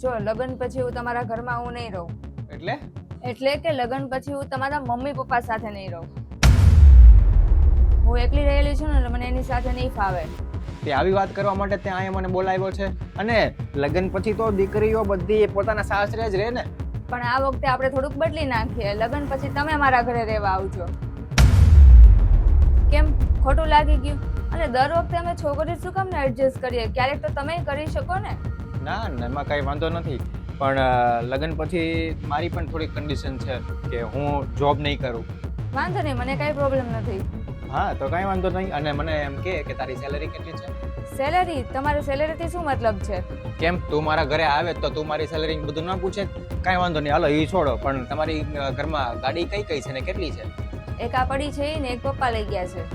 જો લગ્ન પછી હું તમારા ઘરમાં હું નહીં રહું. એટલે એટલે કે લગ્ન પછી હું તમારા મમ્મી પપ્પા સાથે નહીં રહું. હું એકલી રહેલી છું ને એટલે મને એની સાથે નહીં ફાવે. તે આવી વાત કરવા માટે ત્યાં અહીંયા મને બોલાવ્યો છે. અને લગ્ન પછી તો દીકરીઓ બધી પોતાના સાસરે જ રહે ને. પણ આ વખતે આપણે થોડુંક બદલી નાખીએ. લગ્ન પછી તમે મારા ઘરે રહેવા આવજો. કેમ ખોટું લાગી ગયું? અને દર વખતે અમે છોકરી શું કામ એડજસ્ટ કરીએ? ક્યારેક તો તમે કરી શકો ને. ના ના, એમાં કઈ વાંધો નથી. પણ લગ્ન પછી મારી પણ થોડી કન્ડિશન છે કે હું જોબ નહીં કરું. વાંધો નહીં, મને કઈ પ્રોબ્લેમ નથી. હા તો કઈ વાંધો નહીં. અને મને એમ કે તારી સેલરી કેટલી છે? સેલેરી? તમારે સેલેરીથી શું મતલબ છે? કેમ તું મારા ઘરે આવે તો તું મારી સેલરી બધું ના પૂછે? કઈ વાંધો નહીં, હાલો એ છોડો. પણ તમારી ઘરમાં ગાડી કઈ કઈ છે ને કેટલી છે? એક આ પડી છે ને એક પપ્પા લઈ ગયા છે.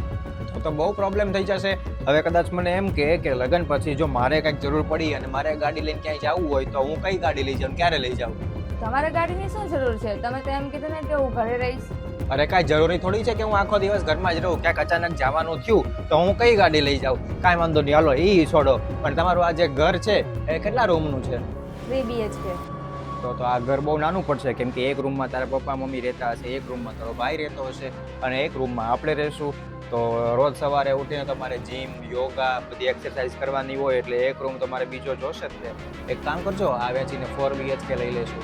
તો બહુ પ્રોબ્લેમ થઈ જશે. હવે કદાચ મને એમ કે લગ્ન પછી જો મારે કંઈક જરૂર પડી અને મારે ગાડી લઈને ક્યાંય જવું હોય તો હું કઈ ગાડી લઈ જાઉં, ક્યારે લઈ જાઉં? તમારે ગાડીની શું જરૂર છે? તમે તો એમ કીધું ને કે હું ઘરે રહીશ. અરે કાંઈ જરૂરી થોડી છે કે હું આખો દિવસ ઘરમાં જ રહું. ક્યાંક અચાનક જવાનું થયું તો હું કઈ ગાડી લઈ જાઉં? કાંઈ વાંધો નહીં, હાલો એ છોડો. પણ તમારું આ જે ઘર છે એ કેટલા રૂમનું છે? 3 BHK. તો આ ઘર બહુ નાનું પડશે, કેમ કે એક રૂમમાં તારા પપ્પા મમ્મી રહેતા હશે, એક રૂમમાં તારો ભાઈ રહેતો હશે અને એક રૂમમાં આપણે રહેશું. તો રોજ સવારે ઉઠીને તમારે જીમ, યોગા, બધી એક્સરસાઇઝ કરવાની હોય એટલે એક રૂમ તમારે બીજો જોશે જ તે. એક કામ કરજો, આ વેચીને 4 BHK લઈ લેશું.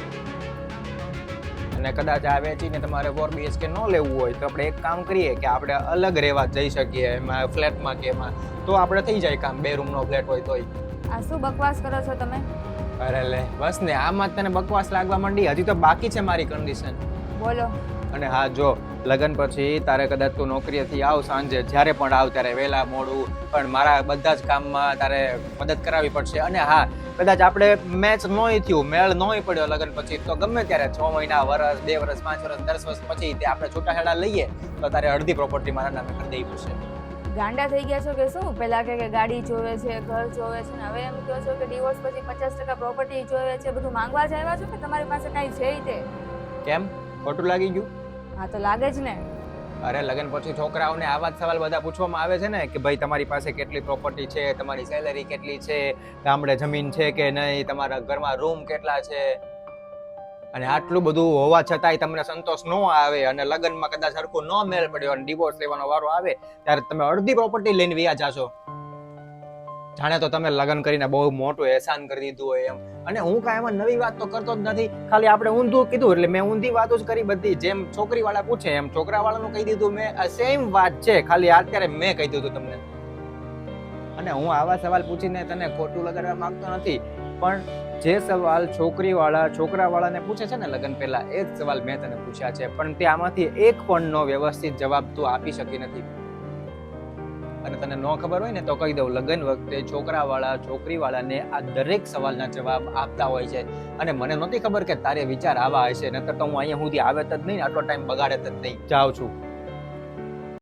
અને કદાચ આ વેચીને તમારે 4 BHK ન લેવું હોય તો આપણે એક કામ કરીએ કે આપણે અલગ રહેવા જઈ શકીએ એમાં, ફ્લેટમાં કે એમાં. તો આપણે થઈ જાય કામ, 2 રૂમનો ફ્લેટ હોય તોય. આ શું બકવાસ કરો છો તમે? અરે લે બસ ને, આમાં જ તને બકવાસ લાગવા માંડી? હજી તો બાકી છે મારી કન્ડિશન. બોલો. અને હા જો, લગ્ન પછી તારે કદાચ તું નોકરીએથી આવ સાંજે, જ્યારે પણ આવ ત્યારે વહેલા મોડું, પણ મારા બધા જ કામમાં તારે મદદ કરાવવી પડશે. અને હા, કદાચ આપણે મેચ નોય થયું, મેળ નોય પડ્યો લગ્ન પછી, તો ગમે ત્યારે 6 મહિના, વર્ષ, 2 વર્ષ, 5 વર્ષ, 10 વર્ષ પછી તે આપણે છૂટાછેડા લઈએ તો તારે અડધી પ્રોપર્ટી મારા નામે કરી દેવી પડશે. ગાંડા થઈ ગયા છો કે શું? પેલા કે ગાડી જોવે છે, ઘર જોવે છે ને હવે એમ કહો છો કે ડિવોર્સ પછી 50% પ્રોપર્ટી જોવે છે. બધું માંગવા જ આવ્યા છો કે તમારી પાસે કાંઈ છે તે? કેમ ખોટું લાગી ગયું? હા તો લાગે જ ને. અરે લગ્ન પછી છોકરાઓને આવા જ સવાલ બધા પૂછવામાં આવે છે ને કે ભાઈ તમારી પાસે કેટલી પ્રોપર્ટી છે, તમારી સેલેરી કેટલી છે, ગામડે જમીન છે કે નહીં, તમારા ઘરમાં રૂમ કેટલા છે. અને આટલું બધું હોવા છતાંય તમને સંતોષ ન આવે અને લગ્નમાં કદાચ સરખું ન મેળ પડ્યો અને ડિવોર્સ લેવાનો વારો આવે ત્યારે તમે અડધી પ્રોપર્ટી લઈને વ્યા જાશો. જાણે તો તમે લગ્ન કરીને બહુ મોટું એહસાન કરી દીધું હોય એમ. અને હું કાંઈ એમાં નવી વાત તો કરતો જ નથી, ખાલી આપણે ઊંધું કીધું એટલે મેં ઊંધી વાતો જ કરી બધી. જેમ છોકરી વાળા પૂછે એમ છોકરા વાળાનું કહી દીધું મેં. આ સેમ વાત છે, ખાલી અત્યારે મેં કહી દીધું તમને. અને હું આવા સવાલ પૂછીને તને ખોટું લગાડવા માંગતો નથી, પણ જે સવાલ છોકરી વાળા છોકરા વાળાને પૂછે છે ને લગ્ન પહેલા, એ જ સવાલ મેં તને પૂછ્યા છે. પણ તે આમાંથી એક પણ નો વ્યવસ્થિત જવાબ તું આપી શકી નથી. અને તને ન ખબર હોય ને તો કહી દઉં, લગ્ન વખતે છોકરા વાળા છોકરી વાળાને આ દરેક સવાલના જવાબ આપતા હોય છે. અને મને નહોતી ખબર કે તારે વિચાર આવા હશે, નકર તો હું અહીંયા સુધી આવે જ નહીં, આટલો ટાઈમ બગાડે જ નહીં. જાઉં છું.